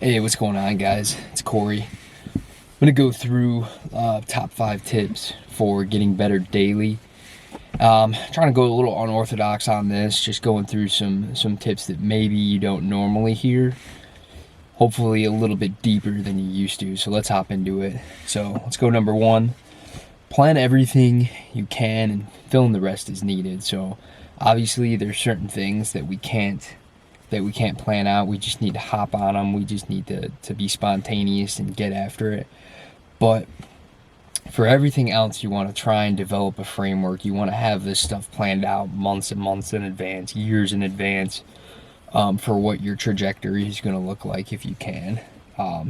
Hey, what's going on, guys? It's Corey. I'm gonna go through top 5 tips for getting better daily. Trying to go a little unorthodox on this, just going through some tips that maybe you don't normally hear. Hopefully, a little bit deeper than you used to. So let's hop into it. So let's go number 1. Plan everything you can, and fill in the rest as needed. So obviously, there's certain things that we can't plan out. We just need to hop on them. We just need to be spontaneous and get after it. But for everything else, you want to try and develop a framework. You want to have this stuff planned out months and months in advance, years in advance, for what your trajectory is going to look like if you can.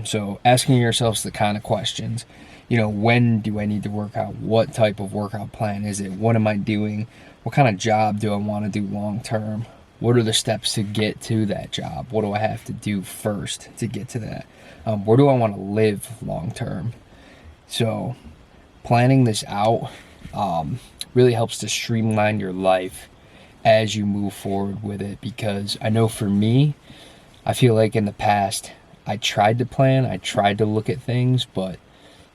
So asking yourselves the kind of questions, when do I need to work out? What type of workout plan is it? What am I doing? What kind of job do I want to do long term? What are the steps to get to that job? What do I have to do first to get to that? Where do I want to live long term? So planning this out really helps to streamline your life as you move forward with it, because I know for me, I feel like in the past I tried to plan, I tried to look at things, but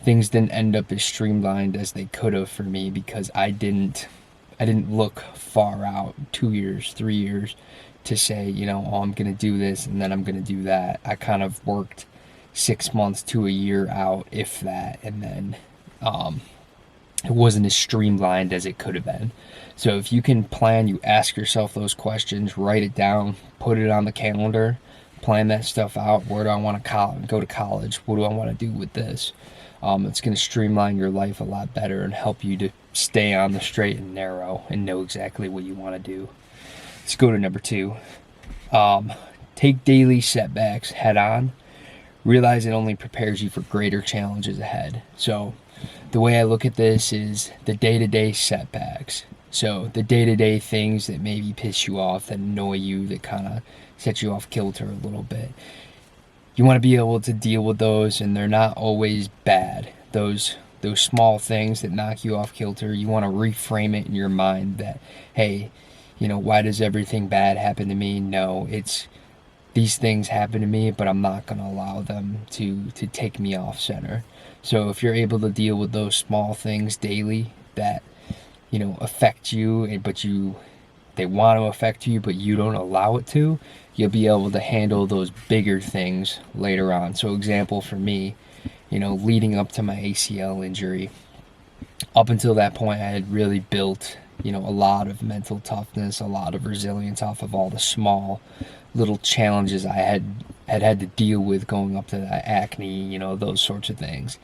things didn't end up as streamlined as they could have for me, because I didn't look far out, 2 years, 3 years, to say, I'm going to do this and then I'm going to do that. I kind of worked 6 months to a year out, if that, and then it wasn't as streamlined as it could have been. So if you can plan, you ask yourself those questions, write it down, put it on the calendar, plan that stuff out. Where do I want to go to college? What do I want to do with this? It's going to streamline your life a lot better and help you to stay on the straight and narrow and know exactly what you want to do. Let's go to number 2. Take daily setbacks head on. Realize it only prepares you for greater challenges ahead. So the way I look at this is the day-to-day setbacks. So the day-to-day things that maybe piss you off, that annoy you, that kind of set you off kilter a little bit. You want to be able to deal with those, and they're not always bad. Those small things that knock you off kilter, you want to reframe it in your mind that, hey, why does everything bad happen to me? No, it's these things happen to me, but I'm not going to allow them to take me off center. So if you're able to deal with those small things daily that, affect you, but they want to affect you, but you don't allow it to, you'll be able to handle those bigger things later on. So example for me, leading up to my ACL injury, up until that point, I had really built, a lot of mental toughness, a lot of resilience off of all the small little challenges I had to deal with going up to that acne, those sorts of things.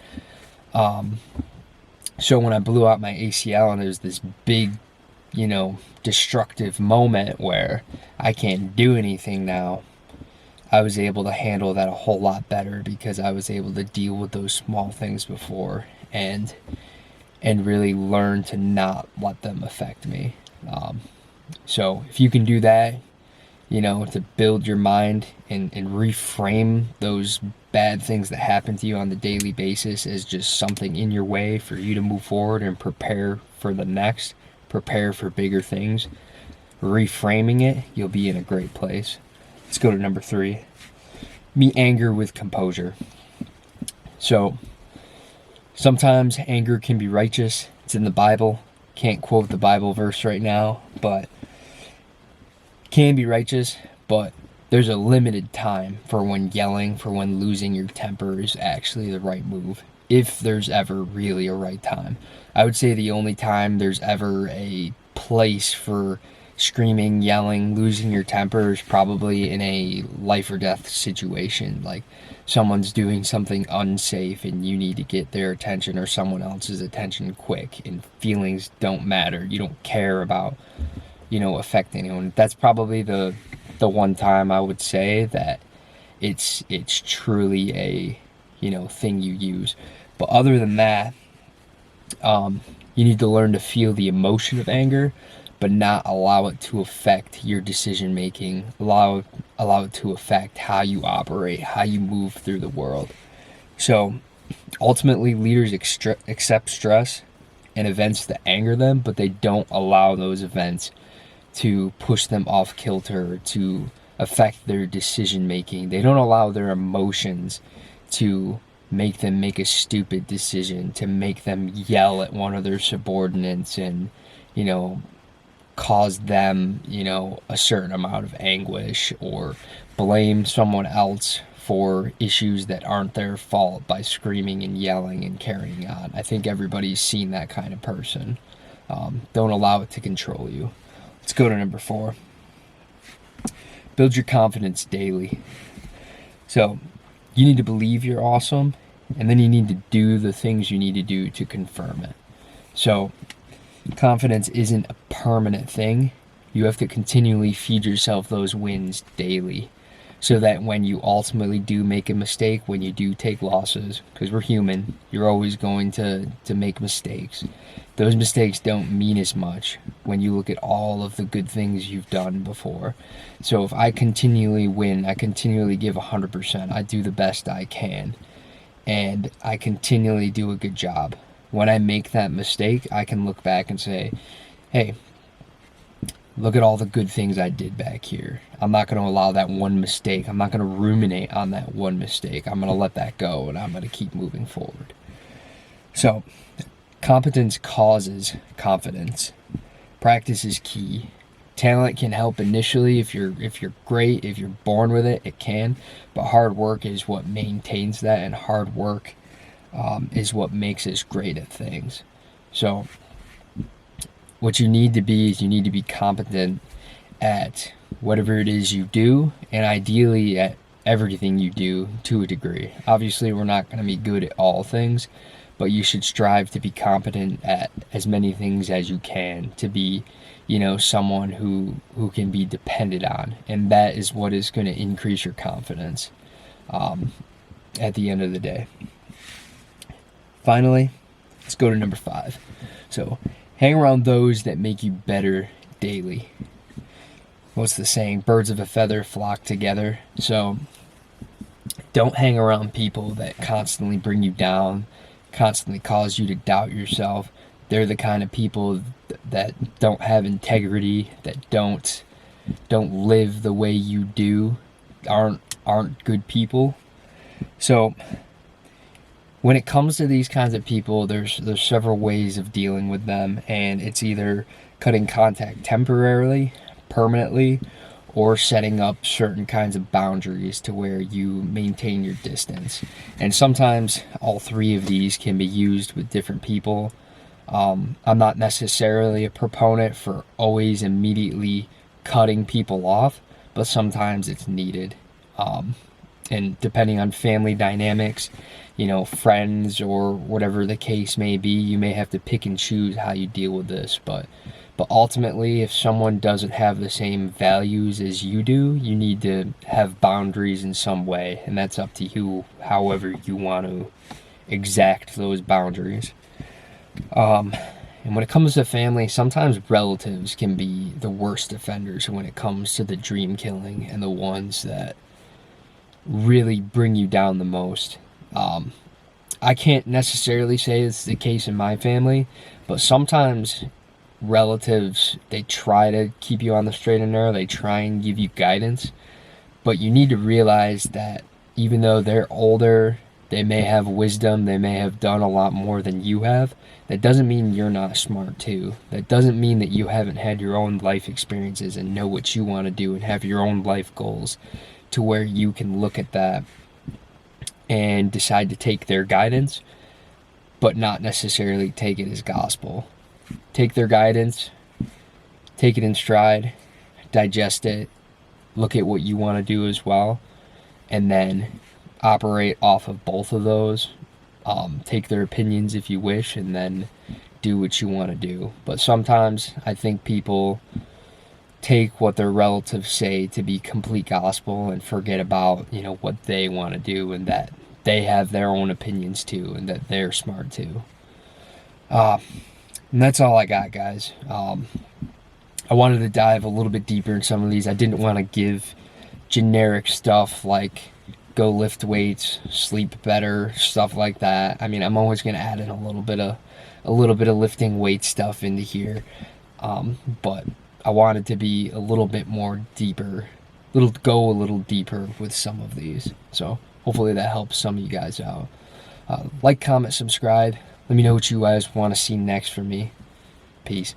So when I blew out my ACL and there's this big, destructive moment where I can't do anything now, I was able to handle that a whole lot better, because I was able to deal with those small things before and really learn to not let them affect me. So if you can do that, to build your mind and reframe those bad things that happen to you on the daily basis as just something in your way for you to move forward and prepare for the next, prepare for bigger things, reframing it, you'll be in a great place. Let's go to number 3. Meet anger with composure. So sometimes anger can be righteous. It's in the Bible. Can't quote the Bible verse right now, but can be righteous, but there's a limited time for when yelling, for when losing your temper is actually the right move, if there's ever really a right time. I would say the only time there's ever a place for screaming, yelling, losing your temper is probably in a life or death situation, like someone's doing something unsafe and you need to get their attention or someone else's attention quick, and feelings don't matter. You don't care about affect anyone. That's probably the one time I would say that it's truly a thing you use. But other than that, you need to learn to feel the emotion of anger, but not allow it to affect your decision making. Allow it to affect how you operate, how you move through the world. So ultimately, leaders accept stress and events that anger them, but they don't allow those events to push them off kilter, to affect their decision making. They don't allow their emotions to make them make a stupid decision, to make them yell at one of their subordinates and, you know, cause them, you know, a certain amount of anguish, or blame someone else for issues that aren't their fault by screaming and yelling and carrying on. I think everybody's seen that kind of person. Don't allow it to control you. Let's go to number 4. Build your confidence daily. So you need to believe you're awesome, and then you need to do the things you need to do to confirm it. So confidence isn't a permanent thing. You have to continually feed yourself those wins daily, so that when you ultimately do make a mistake, when you do take losses, because we're human, you're always going to make mistakes. Those mistakes don't mean as much when you look at all of the good things you've done before. So if I continually win, I continually give 100%, I do the best I can, and I continually do a good job. When I make that mistake, I can look back and say, hey, look at all the good things I did back here. I'm not going to allow that one mistake. I'm not going to ruminate on that one mistake. I'm going to let that go, and I'm going to keep moving forward. So, competence causes confidence. Practice is key. Talent can help initially if you're great, if you're born with it, it can. But hard work is what maintains that, and hard work is what makes us great at things. So what you need to be is you need to be competent at whatever it is you do, and ideally at everything you do to a degree. Obviously, we're not going to be good at all things, but you should strive to be competent at as many things as you can, to be, you know, someone who can be depended on, and that is what is going to increase your confidence at the end of the day. Finally, let's go to number 5. So hang around those that make you better daily. What's the saying? Birds of a feather flock together. So don't hang around people that constantly bring you down, constantly cause you to doubt yourself. They're the kind of people that don't have integrity, that don't live the way you do, aren't good people. So when it comes to these kinds of people, there's several ways of dealing with them, and it's either cutting contact temporarily, permanently, or setting up certain kinds of boundaries to where you maintain your distance. And sometimes all 3 of these can be used with different people. I'm not necessarily a proponent for always immediately cutting people off, but sometimes it's needed. And depending on family dynamics, you know, friends or whatever the case may be, you may have to pick and choose how you deal with this. But ultimately, if someone doesn't have the same values as you do, you need to have boundaries in some way, and that's up to you, however you want to exact those boundaries. And when it comes to family, sometimes relatives can be the worst offenders when it comes to the dream killing, and the ones that really bring you down the most. I can't necessarily say it's the case in my family, but sometimes relatives, they try to keep you on the straight and narrow, they try and give you guidance, but you need to realize that even though they're older, they may have wisdom, they may have done a lot more than you have, that doesn't mean you're not smart too. That doesn't mean that you haven't had your own life experiences and know what you want to do and have your own life goals, to where you can look at that and decide to take their guidance, but not necessarily take it as gospel. Take their guidance, take it in stride, digest it, look at what you want to do as well, and then operate off of both of those. Take their opinions if you wish, and then do what you want to do. But sometimes I think people take what their relatives say to be complete gospel and forget about, you know, what they want to do, and that they have their own opinions too, and that they're smart too. And that's all I got, guys. I wanted to dive a little bit deeper in some of these. I didn't want to give generic stuff like go lift weights, sleep better, stuff like that. I mean, I'm always going to add in a little bit of lifting weight stuff into here, but I wanted to be a little bit more deeper go a little deeper with some of these. So hopefully that helps some of you guys out. Like, comment, subscribe. Let me know what you guys want to see next from me. Peace.